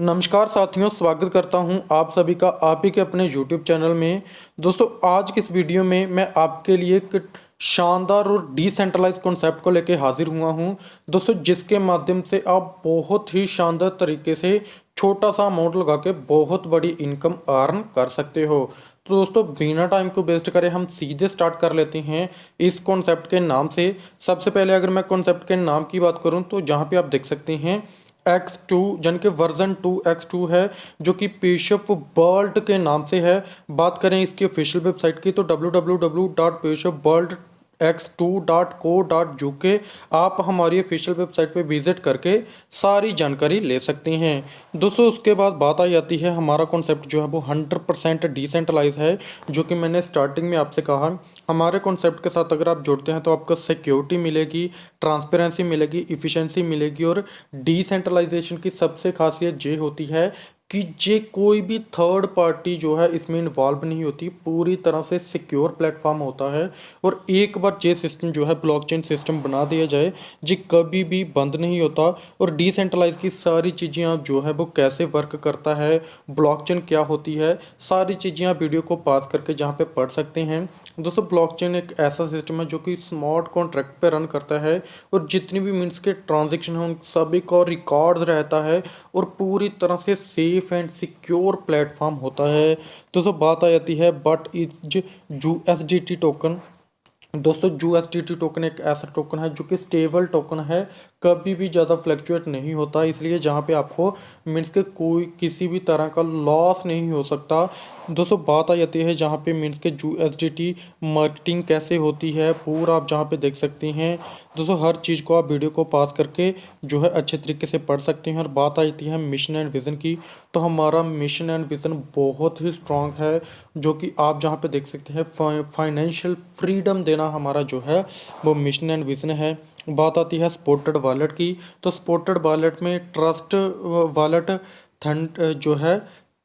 नमस्कार साथियों, स्वागत करता हूं आप सभी का आप ही के अपने YouTube चैनल में। दोस्तों, आज की इस वीडियो में मैं आपके लिए एक शानदार और डिसेंट्रलाइज कॉन्सेप्ट को लेकर हाजिर हुआ हूं दोस्तों, जिसके माध्यम से आप बहुत ही शानदार तरीके से छोटा सा अमाउंट लगा के बहुत बड़ी इनकम अर्न कर सकते हो। तो दोस्तों, बिना टाइम को वेस्ट करे हम सीधे स्टार्ट कर लेते हैं इस कॉन्सेप्ट के नाम से। सबसे पहले अगर मैं कॉन्सेप्ट के नाम की बात करूं तो जहां पे आप देख सकते हैं X2 यानी कि वर्जन 2 X2 है, जो कि पेशव वर्ल्ड के नाम से है। बात करें इसकी ऑफिशियल वेबसाइट की तो www.peshawworld2.co.uk आप हमारी ऑफिशियल वेबसाइट पे विजिट करके सारी जानकारी ले सकते हैं दोस्तों। उसके बाद बात आ जाती है, हमारा कॉन्सेप्ट जो है वो 100% डिसेंट्रलाइज है। जो कि मैंने स्टार्टिंग में आपसे कहा, हमारे कॉन्सेप्ट के साथ अगर आप जुड़ते हैं तो आपको सिक्योरिटी मिलेगी, ट्रांसपेरेंसी मिलेगी, इफ़िशेंसी मिलेगी। और डिसेंट्रलाइजेशन की सबसे खासियत ये होती है कि जे कोई भी थर्ड पार्टी जो है इसमें इन्वॉल्व नहीं होती, पूरी तरह से सिक्योर प्लेटफॉर्म होता है। और एक बार ये सिस्टम जो है ब्लॉकचेन सिस्टम बना दिया जाए, जी कभी भी बंद नहीं होता। और डिसेंट्रलाइज की सारी चीज़ें आप जो है वो कैसे वर्क करता है, ब्लॉकचेन क्या होती है, सारी चीज़ें आप वीडियो को पास करके जहाँ पे पढ़ सकते हैं दोस्तों। ब्लॉकचेन एक ऐसा सिस्टम है जो कि स्मार्ट कॉन्ट्रैक्ट पे रन करता है, और जितनी भी मीन्स के ट्रांजेक्शन हैं उन सभी का रिकॉर्ड रहता है, और पूरी तरह से सेफ एंड सिक्योर प्लेटफॉर्म होता है। दोस्तों, बात आ जाती है बट इज यूएसडीटी टोकन। दोस्तों, यूएसडीटी टोकन एक ऐसा टोकन है जो कि स्टेबल टोकन है, कभी भी ज़्यादा फ्लक्चुएट नहीं होता, इसलिए जहाँ पे आपको मीन्स के कोई किसी भी तरह का लॉस नहीं हो सकता। दोस्तों, बात आ जाती है जहाँ पे मीन्स के यूएसडीटी मार्केटिंग कैसे होती है, पूरा आप जहाँ पे देख सकते हैं दोस्तों। हर चीज़ को आप वीडियो को पास करके जो है अच्छे तरीके से पढ़ सकते हैं। और बात आ जाती है मिशन एंड विज़न की, तो हमारा मिशन एंड विज़न बहुत ही स्ट्रांग है, जो कि आप जहाँ पे देख सकते हैं फाइनेंशियल फ्रीडम देना हमारा जो है वो मिशन एंड विज़न है। बात आती है सपोर्टेड वॉलेट की, तो सपोर्टेड वॉलेट में ट्रस्ट वॉलेट जो है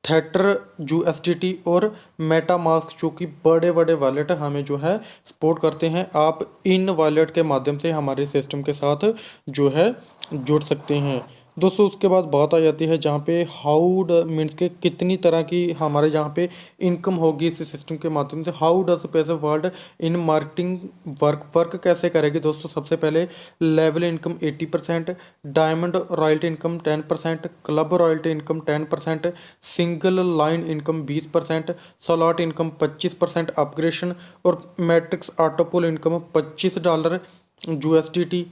थेटर यूएसडीटी और मेटामास्क, जो कि बड़े बड़े वॉलेट हमें जो है सपोर्ट करते हैं। आप इन वॉलेट के माध्यम से हमारे सिस्टम के साथ जो है जुड़ सकते हैं दोस्तों। उसके बाद बात आ जाती है जहाँ पे हाउ मीन्स के कितनी तरह की हमारे जहाँ पे इनकम होगी इस सिस्टम के माध्यम से। How does passive world in marketing work कैसे करेगी दोस्तों। सबसे पहले level income 80%, diamond royalty income 10%, club royalty income 10%, single line income 20%, slot income 25%, upgradation और मैट्रिक्स ऑटोपूल इनकम $25 यूएसडीटी।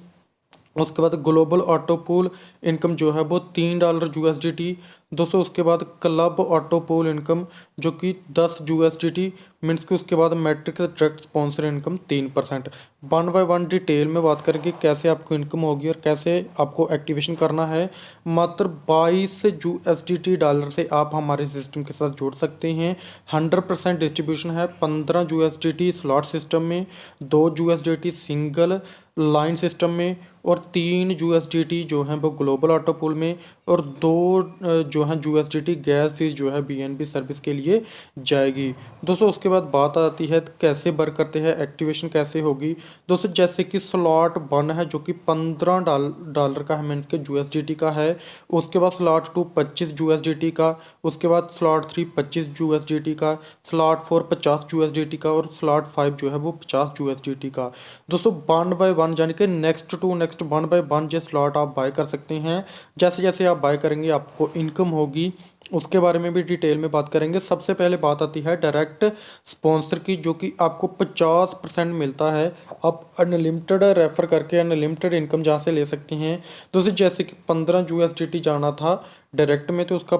उसके बाद ग्लोबल ऑटो पूल इनकम जो है वो $3 यूएसडीटी दोस्तों। उसके बाद क्लब ऑटो पूल इनकम जो कि 10 यूएसडीटी मीन्स कि उसके बाद matrix direct sponsor income 3%। 1 by 1 detail में बात करेंगे कैसे आपको इनकम होगी और कैसे आपको एक्टिवेशन करना है। मात्र 22 यूएसडीटी डॉलर से आप हमारे सिस्टम के साथ जुड़ सकते हैं। 100% डिस्ट्रीब्यूशन है। 15 यूएसडीटी स्लॉट सिस्टम में, 2 यूएसडीटी सिंगल लाइन सिस्टम में, और 3 यूएसडीटी जो है वो ग्लोबल ऑटो पूल में, और 2 जो है यूएसडीटी गैस फीस जो है बीएनबी सर्विस के लिए जाएगी दोस्तों। उसके बाद बात आती है कैसे वर्क करते हैं, एक्टिवेशन कैसे होगी दोस्तों। जैसे कि स्लॉट 1 है जो कि $15 का है मीन्स के यूएसडीटी का है। उसके बाद स्लॉट 2 25 यूएसडीटी का, उसके बाद स्लॉट 3 25 यूएसडीटी का, स्लॉट 4 50 यूएसडीटी का, और स्लॉट 5 जो है वो 50 यूएसडीटी का दोस्तों। 1 बाय 1 यानी कि नेक्स्ट टू नेक्स्ट 1 बाय 1 जो स्लॉट आप बाय कर सकते हैं। जैसे जैसे आप बाय करेंगे आपको इनकम होगी, उसके बारे में भी डिटेल में बात करेंगे। सबसे पहले बात आती है डायरेक्ट स्पॉन्सर की, जो कि आपको 50% मिलता है। आप अनलिमिटेड रेफर करके अनलिमिटेड इनकम जहाँ से ले सकते हैं दोस्तों। जैसे कि 15 यूएसडीटी जाना था डायरेक्ट में, तो उसका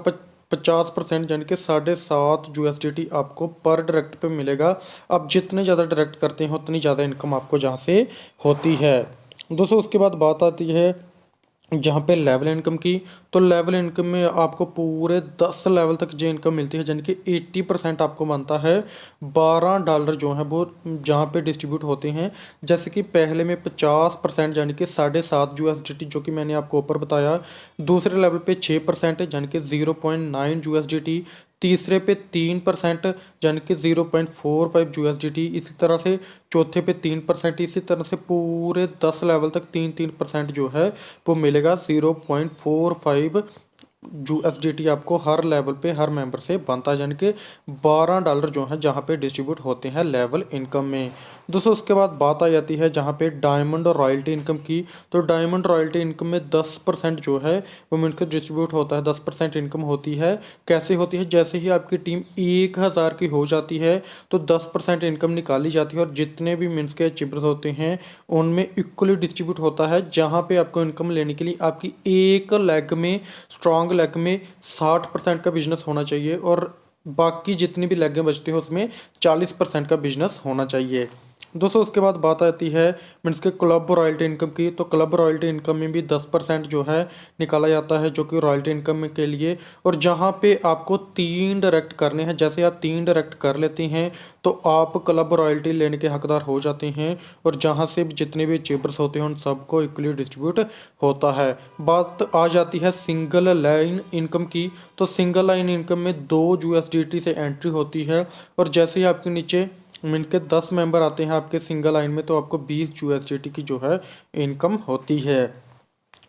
50% यानी कि 7.5 यूएसडीटी आपको पर डायरेक्ट पे मिलेगा। आप जितने ज़्यादा डायरेक्ट करते हैं उतनी ज़्यादा इनकम आपको जहाँ से होती है दोस्तों। उसके बाद बात आती है जहाँ पे लेवल इनकम की, तो लेवल इनकम में आपको पूरे 10 लेवल तक जो इनकम मिलती है, यानी कि 80% आपको बनता है। $12 जो है वो जहाँ पे डिस्ट्रीब्यूट होते हैं। जैसे कि पहले में 50% यानी कि 7.5 यूएसडीटी जो कि मैंने आपको ऊपर बताया। दूसरे लेवल पे 6% यानी कि 0.9 यूएसडीटी। तीसरे पे 3% यानी कि 0.45 यूएसडीटी। इसी तरह से चौथे पे 3%। इसी तरह से पूरे 10 लेवल तक 3% जो है वो मिलेगा 0.45 USDT आपको हर लेवल पे हर मेंबर से बनता है, यानी कि $12 जो है जहाँ पे डिस्ट्रीब्यूट होते हैं लेवल इनकम में। दोस्तों उसके बाद बात आ जाती है जहाँ पे डायमंड और रॉयल्टी इनकम की। तो डायमंड रॉयल्टी इनकम में 10% जो है वो मिलकर डिस्ट्रीब्यूट होता है, 10% इनकम होती है। कैसे होती है, जैसे ही आपकी टीम 1000 की हो जाती है तो 10% इनकम निकाली जाती है और जितने भी मीन्स के अचीवर्स होते हैं उनमें इक्वली डिस्ट्रीब्यूट होता है। जहाँ पे आपको इनकम लेने के लिए आपकी एक लेग में, स्ट्रॉन्ग लेग में 60% का बिजनेस होना चाहिए और बाकी जितनी भी लेगें बचती हैं उसमें 40% का बिजनेस होना चाहिए। दोस्तों उसके बाद बात आती है मीन्स के क्लब रॉयल्टी इनकम की। तो क्लब रॉयल्टी इनकम में भी 10% जो है निकाला जाता है जो कि रॉयल्टी इनकम के लिए। और जहाँ पे आपको 3 डायरेक्ट करने हैं, जैसे आप 3 डायरेक्ट कर लेते हैं तो आप क्लब रॉयल्टी लेने के हकदार हो जाते हैं और जहाँ से जितने भी अचीवर्स होते हैं उन सबको इक्वली डिस्ट्रीब्यूट होता है। बात आ जाती है सिंगल लाइन इनकम की। तो सिंगल लाइन इनकम में 2 USDT से एंट्री होती है और जैसे ही आपके नीचे मीन के 10 मेंबर आते हैं आपके सिंगल लाइन में तो आपको 20 USDT की जो है इनकम होती है।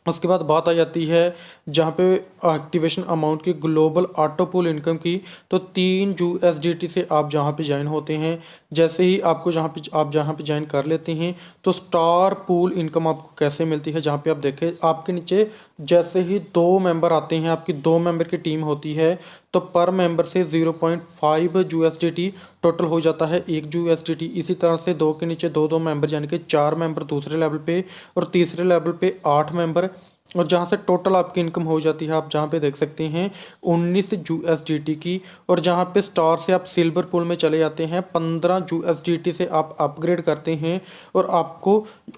उसके बाद बात आ जाती है जहाँ पे एक्टिवेशन अमाउंट की ग्लोबल ऑटो पूल इनकम की। तो 3 USDT से आप जहाँ पे ज्वाइन होते हैं, जैसे ही आपको जहाँ पे ज्वाइन कर लेते हैं तो स्टार पूल इनकम आपको कैसे मिलती है, जहाँ पे आप देखें आपके नीचे जैसे ही 2 मेंबर आते हैं, आपकी 2 मेंबर की टीम होती है तो पर मेंबर से 0.5 USDT टोटल हो जाता है 1 USDT। इसी तरह से 2 के नीचे 2 मेंबर यानी कि 4 मेंबर दूसरे लेवल पे और तीसरे लेवल पे 8 मेंबर और जहाँ से टोटल आपकी इनकम हो जाती है आप जहाँ पे देख सकते हैं 19 USDT की। और जहाँ पे स्टार से आप सिल्वर पूल में चले जाते हैं 15 USDT से आप अपग्रेड करते हैं और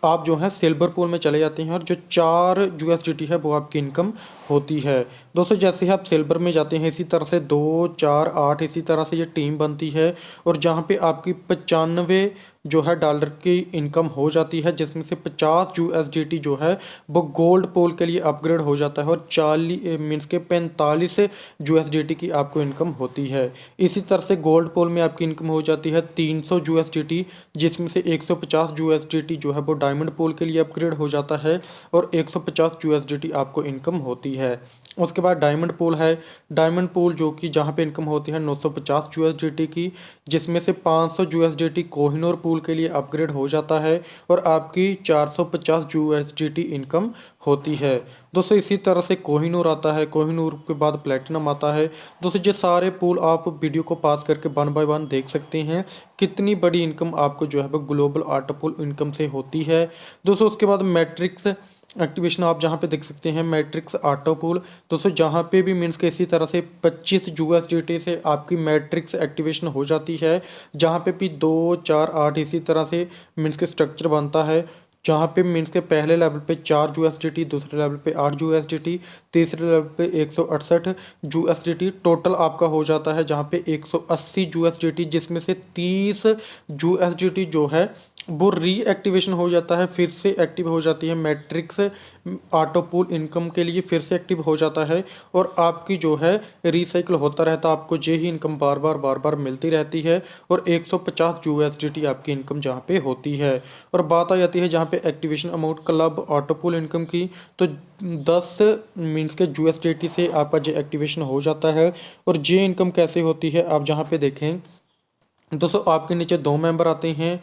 आप जो है सिल्वर पूल में चले जाते हैं और जो 4 USDT है वो आपकी इनकम होती है। दोस्तों जैसे ही आप सिल्वर में जाते हैं इसी तरह से 2 4 8 इसी तरह से ये टीम बनती है और जहाँ पे आपकी 95 जो है डॉलर की इनकम हो जाती है, जिसमें से 50 USDT जो है वो गोल्ड पोल के लिए अपग्रेड हो जाता है और 40 मीन्स के 45 USDT की आपको इनकम होती है। इसी तरह से गोल्ड पोल में आपकी इनकम हो जाती है 300 USDT, जिसमें से 150 USDT जो है वो डायमंड पोल के लिए अपग्रेड हो जाता है और 150 USDT आपको इनकम होती है। उसके बाद डायमंड पोल है, डायमंड पोल जो कि जहाँ पे इनकम होती है 950 USDT की, जिसमें से 500 USDT कोहिनूर पूल के लिए अपग्रेड हो जाता है और आपकी 450 USDT इनकम होती है। दोस्तों इसी तरह से कोहिनूर आता है, कोहिनूर के बाद प्लेटिनम आता है। दोस्तों ये सारे पूल आप वीडियो को पास करके 1 बाय 1 देख सकते हैं कितनी बड़ी इनकम आपको जो है वो ग्लोबल ऑटो पूल इनकम से होती है। दोस्तों उसके बाद मैट्रिक्स एक्टिवेशन आप जहाँ पे देख सकते हैं मैट्रिक्स ऑटो पूल। दोस्तों जहाँ पे भी मीन्स के इसी तरह से 25 USDT से आपकी मैट्रिक्स एक्टिवेशन हो जाती है, जहाँ पे भी 2 4 8 इसी तरह से मीन्स के स्ट्रक्चर बनता है, जहाँ पे मीन्स के पहले लेवल पे 4 USDT, दूसरे लेवल पे 8 USDT, तीसरे लेवल पे 168 USDT टोटल आपका हो जाता है, जहाँ पे 180 USDT, जिसमें से 30 USDT जो है वो रीएक्टिवेशन हो जाता है, फिर से एक्टिव हो जाती है मैट्रिक्स ऑटो पूल इनकम के लिए, फिर से एक्टिव हो जाता है और आपकी जो है रिसाइकिल होता रहता है, आपको ये ही इनकम बार बार मिलती रहती है और 150 USDT आपकी इनकम जहाँ पे होती है। और बात आ जाती है जहाँ पे activation amount club auto pool income की, तो 10 मीन्स के USDT से आपका जो एक्टिवेशन हो जाता है। और ये इनकम कैसे होती है आप जहाँ पे देखें दोस्तों आपके नीचे 2 मेंबर आते हैं,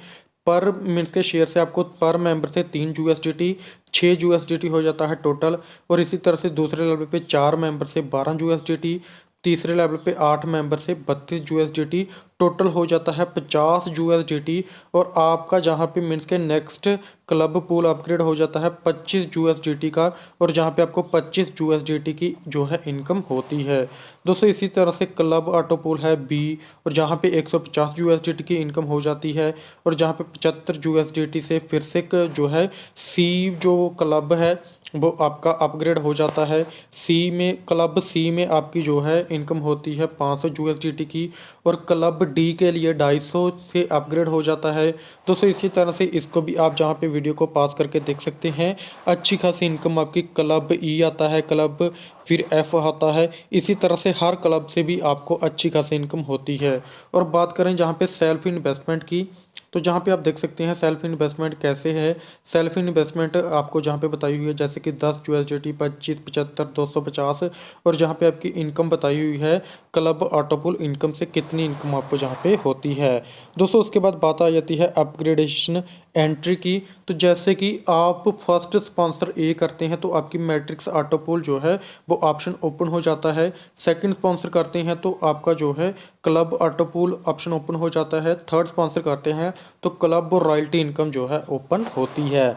पर मीन्स के शेयर से आपको पर मेंबर से 3 USDT 6 USDT हो जाता है टोटल। और इसी तरह से दूसरे लेवल पे 4 मेंबर से 12 USDT, तीसरे लेवल पे 8 मेंबर से 32 USDT टोटल हो जाता है 50 USDT। और आपका जहाँ पे मीन्स के नेक्स्ट क्लब पूल अपग्रेड हो जाता है 25 USDT का और जहाँ पे आपको 25 USDT की जो है इनकम होती है। दोस्तों इसी तरह से क्लब ऑटो पूल है B और जहाँ पे 150 USDT की इनकम हो जाती है और जहाँ पे 75 USDT से फिर से जो है C जो क्लब है वो आपका अपग्रेड हो जाता है। क्लब सी में आपकी जो है इनकम होती है 500 USDT की और क्लब डी के लिए 250 से अपग्रेड हो जाता है। दोस्तों इसी तरह से इसको भी आप जहाँ पे वीडियो को पास करके देख सकते हैं, अच्छी खासी इनकम आपकी क्लब ई आता है, क्लब फिर F आता है, इसी तरह से हर क्लब से भी आपको अच्छी खासी इनकम होती है। और बात करें जहाँ पे सेल्फ इन्वेस्टमेंट की, तो जहाँ पे आप देख सकते हैं सेल्फ इन्वेस्टमेंट कैसे है। सेल्फ इन्वेस्टमेंट आपको जहाँ पे बताई हुई है जैसे कि 10 USDT, 25, 75, 250, और जहाँ पे आपकी इनकम बताई हुई है क्लब ऑटोपुल इनकम से कितनी इनकम आपको जहाँ पे होती है दोस्तों। उसके बाद बात आ जाती है अपग्रेडेशन एंट्री की। तो जैसे कि आप फर्स्ट स्पॉन्सर ए करते हैं तो आपकी मैट्रिक्स ऑटोपुल जो है वो ऑप्शन ओपन हो जाता है। सेकंड स्पॉन्सर करते हैं तो आपका जो है क्लब ऑटोपुल ऑप्शन ओपन हो जाता है। थर्ड स्पॉन्सर करते हैं तो क्लब रॉयल्टी इनकम जो है ओपन होती है।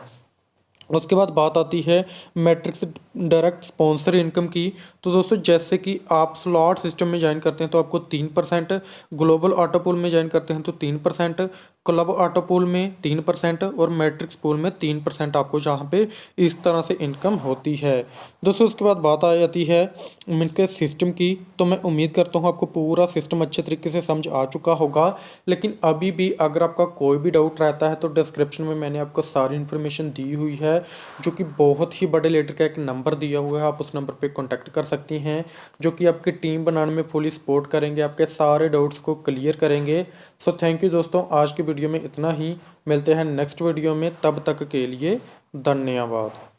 उसके बाद बात आती है मैट्रिक्स डायरेक्ट स्पॉन्सर इनकम की। तो दोस्तों जैसे कि आप स्लॉट सिस्टम में ज्वाइन करते हैं तो आपको 3%, ग्लोबल ऑटोपूल में ज्वाइन करते हैं तो 3%, क्लब ऑटोपूल में 3% और मैट्रिक्स पूल में 3% आपको जहाँ पे इस तरह से इनकम होती है दोस्तों। उसके बाद बात आ जाती है मीन्स के सिस्टम की। तो मैं उम्मीद करता हूँ आपको पूरा सिस्टम अच्छे तरीके से समझ आ चुका होगा, लेकिन अभी भी अगर आपका कोई भी डाउट रहता है तो डिस्क्रिप्शन में मैंने आपको सारी इन्फॉर्मेशन दी हुई है, जो कि बहुत ही बड़े लेटर का एक नंबर दिया हुआ है। आप उस नंबर पे कांटेक्ट कर सकती हैं, जो कि आपकी टीम बनाने में फुली सपोर्ट करेंगे, आपके सारे डाउट्स को क्लियर करेंगे। सो थैंक यू दोस्तों, आज की वीडियो में इतना ही। मिलते हैं नेक्स्ट वीडियो में, तब तक के लिए धन्यवाद।